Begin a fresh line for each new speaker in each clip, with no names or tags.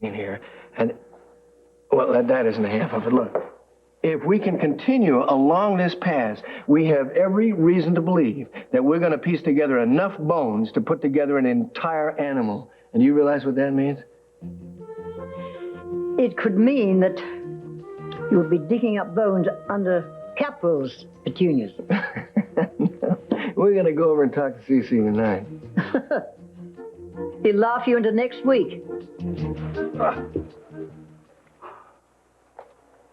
in here. And, well, that isn't half of it. Look, if we can continue along this path, we have every reason to believe that we're going to piece together enough bones to put together an entire animal. And do you realize what that means?
It could mean that you would be digging up bones under Capwell's petunias.
We're going to go over and talk to CC tonight.
He'll laugh you into next week.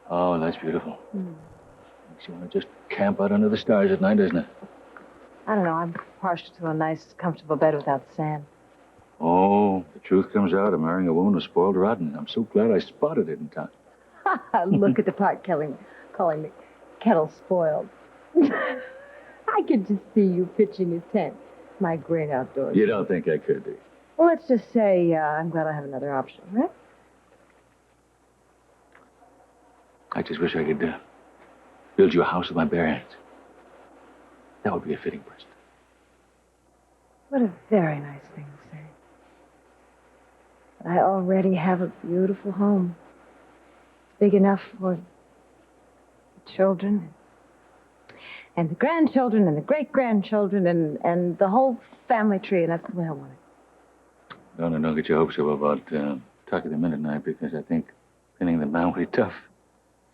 Oh, that's beautiful. Makes you want to just camp out under the stars at night, doesn't it?
I don't know. I'm partial to a nice, comfortable bed without sand.
Oh, the truth comes out. I'm marrying a woman who's spoiled rotten. I'm so glad I spotted it in time.
Look at the part calling the kettle spoiled. I could just see you pitching a tent. My great outdoors.
You don't think I could, do you?
Well, let's just say I'm glad I have another option, right?
I just wish I could build you a house with my bare hands. That would be a fitting present.
What a very nice thing to say. I already have a beautiful home. Big enough for the children and the grandchildren and the great-grandchildren and the whole family tree, and that's the way I want it.
Don't get your hopes up about talking to them in at night, because I think pinning them down will be tough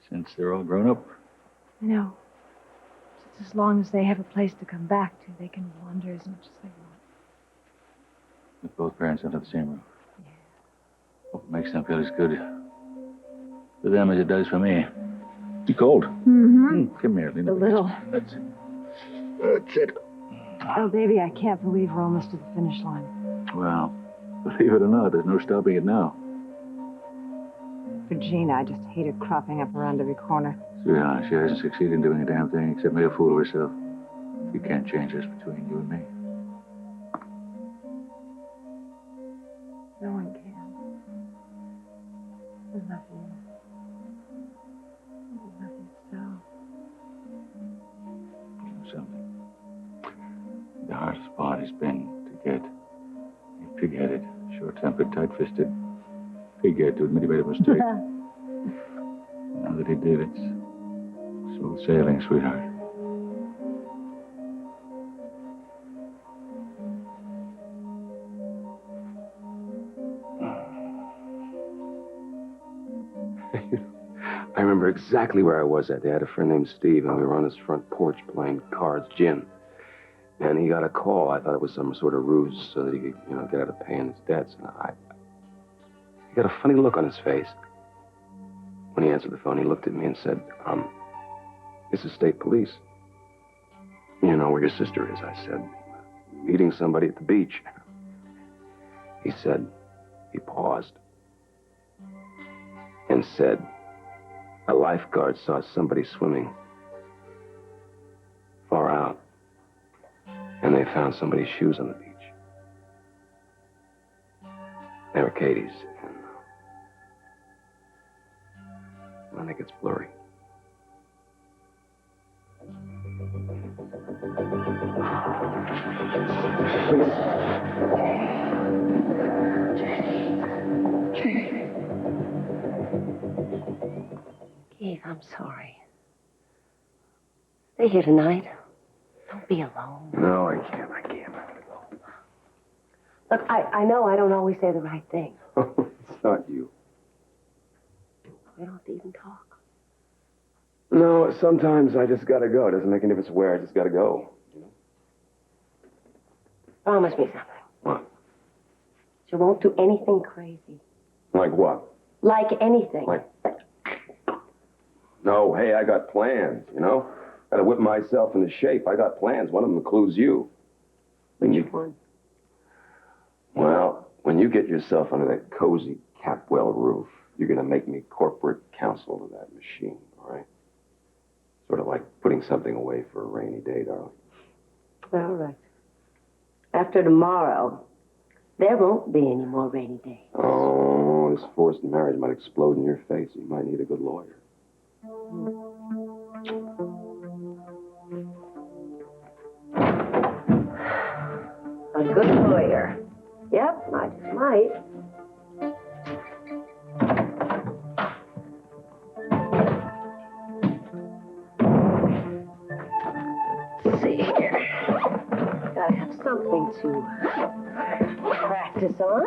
since they're all grown up.
I know. Just as long as they have a place to come back to, they can wander as much as they want.
With both parents under the same roof.
Yeah.
Hope it makes them feel as good for them as it does for me. You cold?
Mm-hmm.
Come here, Lena.
A little.
That's it. That's it.
Oh, baby, I can't believe we're almost to the finish line.
Well, believe it or not, there's no stopping it now.
Regina, I just hate her cropping up around every corner.
Sweetheart, she hasn't succeeded in doing a damn thing except make a fool of herself. You can't change this between you and me.
No one can. I love you. I love you so.
You know something? The hardest part has been to get a pig-headed, short-tempered, tight-fisted pig-head to admit he made a mistake. Now that he did, it's smooth sailing, sweetheart.
I remember exactly where I was that day. I had a friend named Steve, and we were on his front porch playing cards, gin. And he got a call. I thought it was some sort of ruse so that he could, get out of paying his debts. And he got a funny look on his face. When he answered the phone, he looked at me and said, this is state police. You know where your sister is, I said. Meeting somebody at the beach. He paused and said, a lifeguard saw somebody swimming far out, and they found somebody's shoes on the beach. They were Katie's, and I think it's blurry.
Keith, I'm sorry. Stay here tonight. Don't be alone.
No, I can't.
Look, I know I don't always say the right thing.
It's not you.
We don't have to even talk.
No, sometimes I just gotta go. It doesn't make any difference where. I just gotta go.
Promise me something.
What?
You won't do anything crazy.
Like what?
Like anything.
No, hey, I got plans, Gotta whip myself into shape. I got plans. One of them includes you.
Which one?
Well, when you get yourself under that cozy Capwell roof, you're gonna make me corporate counsel to that machine, all right? Sort of like putting something away for a rainy day, darling.
All right. After tomorrow, there won't be any more rainy days.
Oh, this forced marriage might explode in your face. You might need a good lawyer.
A good lawyer. Yep, I just might. something to practice on.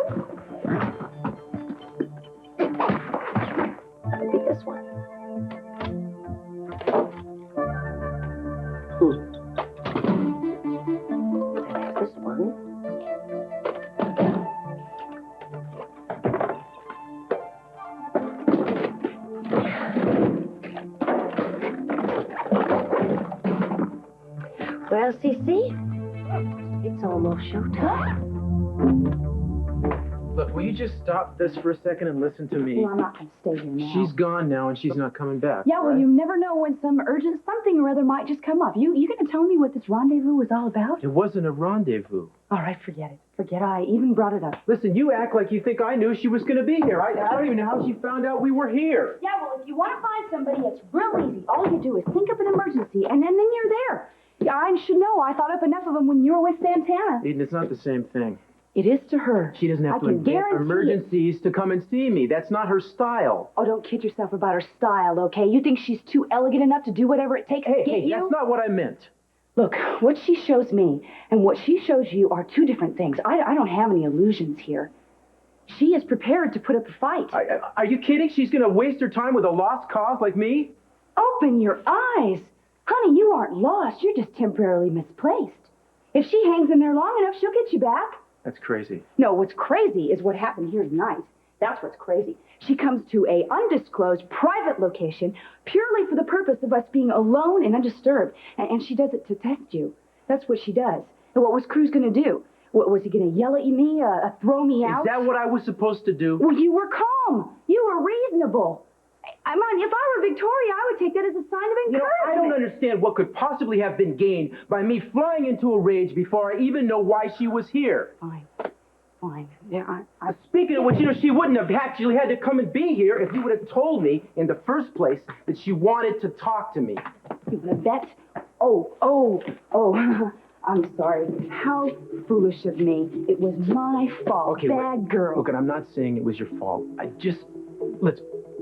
That would be this one. There's this one. Well, Cece, it's almost showtime.
Look, will you just stop this for a second and listen to me?
Well, I'm not going to stay here now.
She's gone now, and she's not coming back.
Yeah, well,
right?
you never know when some urgent something or other might just come up. You going to tell me what this rendezvous was all about?
It wasn't a rendezvous.
All right, forget it. Forget I even brought it up.
Listen, you act like you think I knew she was going to be here. I don't even know how she found out we were here.
Yeah, well, if you want to find somebody, it's real easy. All you do is think up an emergency, and then you're there. Yeah, I should know. I thought up enough of them when you were with Santana.
Eden, it's not the same thing.
It is to her.
She doesn't have
I
to
can
invent
guarantee it.
emergencies to come and see me. That's not her style.
Oh, don't kid yourself about her style, okay? You think she's too elegant enough to do whatever it takes to get you?
That's not what I meant.
Look, what she shows me and what she shows you are two different things. I don't have any illusions here. She is prepared to put up a fight.
Are you kidding? She's going to waste her time with a lost cause like me?
Open your eyes. Honey, you aren't lost. You're just temporarily misplaced. If she hangs in there long enough, she'll get you back.
That's crazy.
No, what's crazy is what happened here tonight. That's what's crazy. She comes to a undisclosed private location purely for the purpose of us being alone and undisturbed. And she does it to test you. That's what she does. And what was Cruz going to do? What, was he going to yell at me, throw me out?
Is that what I was supposed to do?
Well, you were calm. You were reasonable. I mean, if I were Victoria, I would take that as a sign of encouragement.
I don't understand what could possibly have been gained by me flying into a rage before I even know why she was here.
Fine. Yeah,
Speaking of which, she wouldn't have actually had to come and be here if you would have told me in the first place that she wanted to talk to me.
You want to bet? Oh. I'm sorry. How foolish of me. It was my fault.
Okay,
Bad girl.
Look, and I'm not saying it was your fault.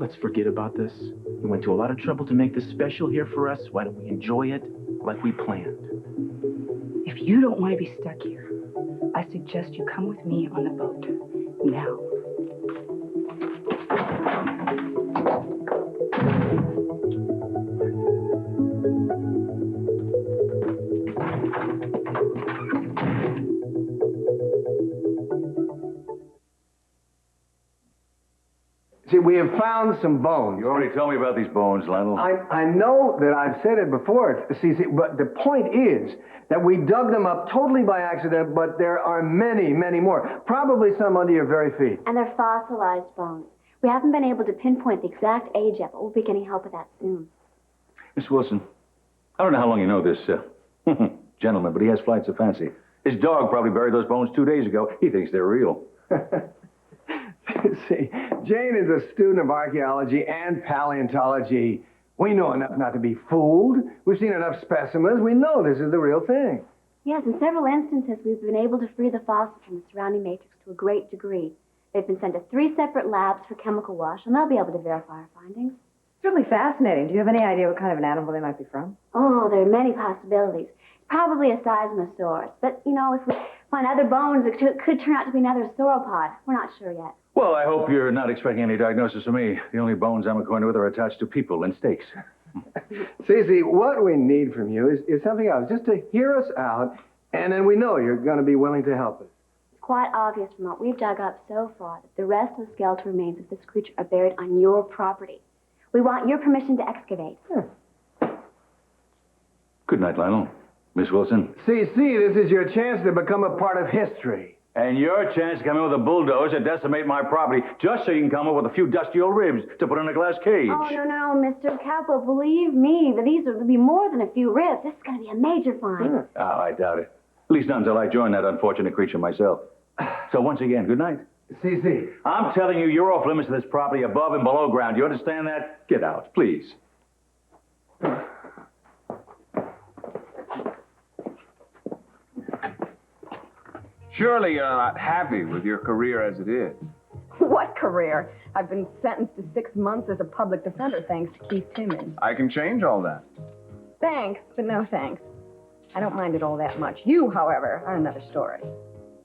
Let's forget about this. You went to a lot of trouble to make this special here for us. Why don't we enjoy it like we planned?
If you don't want to be stuck here, I suggest you come with me on the boat. Now.
See, we have found some bones.
You already told me about these bones, Lionel.
I know that I've said it before, Cece, but the point is that we dug them up totally by accident, but there are many, many more. Probably some under your very feet.
And they're fossilized bones. We haven't been able to pinpoint the exact age yet, but we'll be getting help with that soon.
Miss Wilson, I don't know how long you know this gentleman, but he has flights of fancy. His dog probably buried those bones 2 days ago. He thinks they're real.
See, Jane is a student of archaeology and paleontology. We know enough not to be fooled. We've seen enough specimens. We know this is the real thing.
Yes, in several instances, we've been able to free the fossil from the surrounding matrix to a great degree. They've been sent to 3 separate labs for chemical wash, and they'll be able to verify our findings.
It's really fascinating. Do you have any idea what kind of an animal they might be from?
Oh, there are many possibilities. Probably a seismosaurus. But, if we find other bones, it could turn out to be another sauropod. We're not sure yet.
Well, I hope you're not expecting any diagnosis from me. The only bones I'm acquainted with are attached to people and stakes.
Cece, what we need from you is something else, just to hear us out, and then we know you're going to be willing to help us.
It's quite obvious from what we've dug up so far that the rest of the skeletal remains of this creature are buried on your property. We want your permission to excavate.
Good night, Lionel. Miss Wilson.
Cece, this is your chance to become a part of history.
And your chance to come in with a bulldozer and decimate my property, just so you can come up with a few dusty old ribs to put in a glass cage.
Oh, no, Mr. Capo, believe me, there'll be more than a few ribs. This is going to be a major find.
Oh, I doubt it. At least not until I join that unfortunate creature myself. So once again, good night.
Cece.
I'm telling you, you're off limits to this property above and below ground. You understand that? Get out, please.
Surely you're not happy with your career as it is.
What career? I've been sentenced to 6 months as a public defender thanks to Keith Timmons.
I can change all that.
Thanks, but no thanks. I don't mind it all that much. You, however, are another story.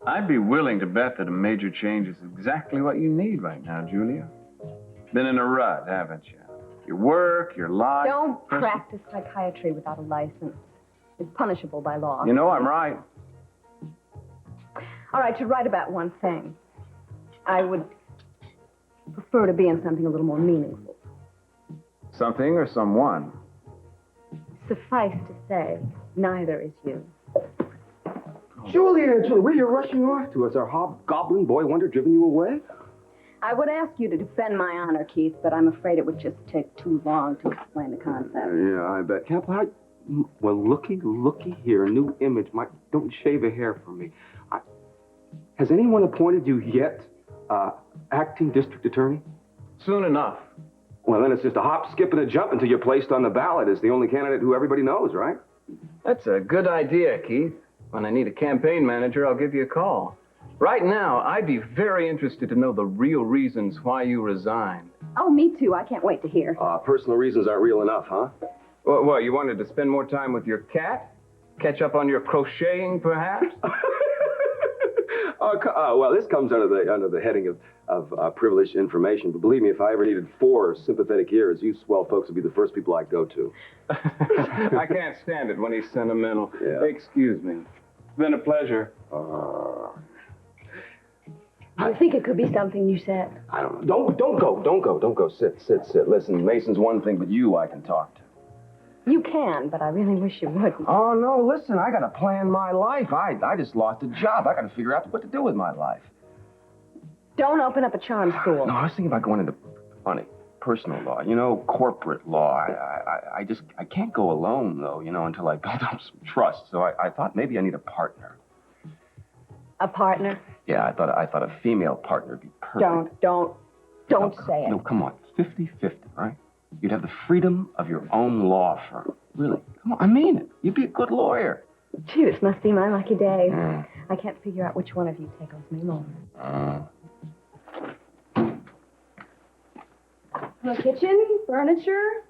I'd be willing to bet that a major change is exactly what you need right now, Julia. Been in a rut, haven't you? Your work, your life.
Don't practice psychiatry without a license. It's punishable by law.
You know I'm right.
All right, to write about one thing. I would prefer to be in something a little more meaningful.
Something or someone.
Suffice to say, neither is you.
Julia, where you rushing off to? Has our hobgoblin boy wonder driven you away?
I would ask you to defend my honor, Keith, but I'm afraid it would just take too long to explain the concept.
Yeah, I bet. Well, looky here. New image. Don't shave a hair for me. Has anyone appointed you yet acting district attorney?
Soon enough.
Well, then it's just a hop, skip, and a jump until you're placed on the ballot as the only candidate who everybody knows, right?
That's a good idea, Keith. When I need a campaign manager, I'll give you a call. Right now, I'd be very interested to know the real reasons why you resigned.
Oh, me too. I can't wait to hear.
Personal reasons aren't real enough, huh?
Well, you wanted to spend more time with your cat? Catch up on your crocheting, perhaps?
Well, this comes under the heading of privileged information. But believe me, if I ever needed 4 sympathetic ears, you swell folks would be the first people I'd go to.
I can't stand it when he's sentimental.
Yeah.
Excuse me. It's been a pleasure.
I think it could be something you said.
I don't know. Don't go. Sit. Listen, Mason's one thing, but you I can talk to.
You can, but I really wish you wouldn't.
Oh, no, listen, I gotta plan my life. I just lost a job. I gotta figure out what to do with my life.
Don't open up a charm school.
No, I was thinking about going into personal law, corporate law. I can't go alone, though, until I build up some trust. So I thought maybe I need a partner.
A partner?
Yeah, I thought a female partner would be perfect.
Don't say it.
No, come on. 50-50, right? You'd have the freedom of your own law firm. Really. Come on, I mean it. You'd be a good lawyer.
Gee, this must be my lucky day. I can't figure out which one of you tickles me more.
The kitchen, furniture.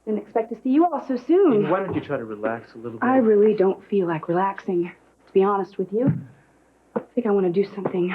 Didn't expect to see you all so soon.
Why don't you try to relax a little bit?
I really don't feel like relaxing, to be honest with you. I think I want to do something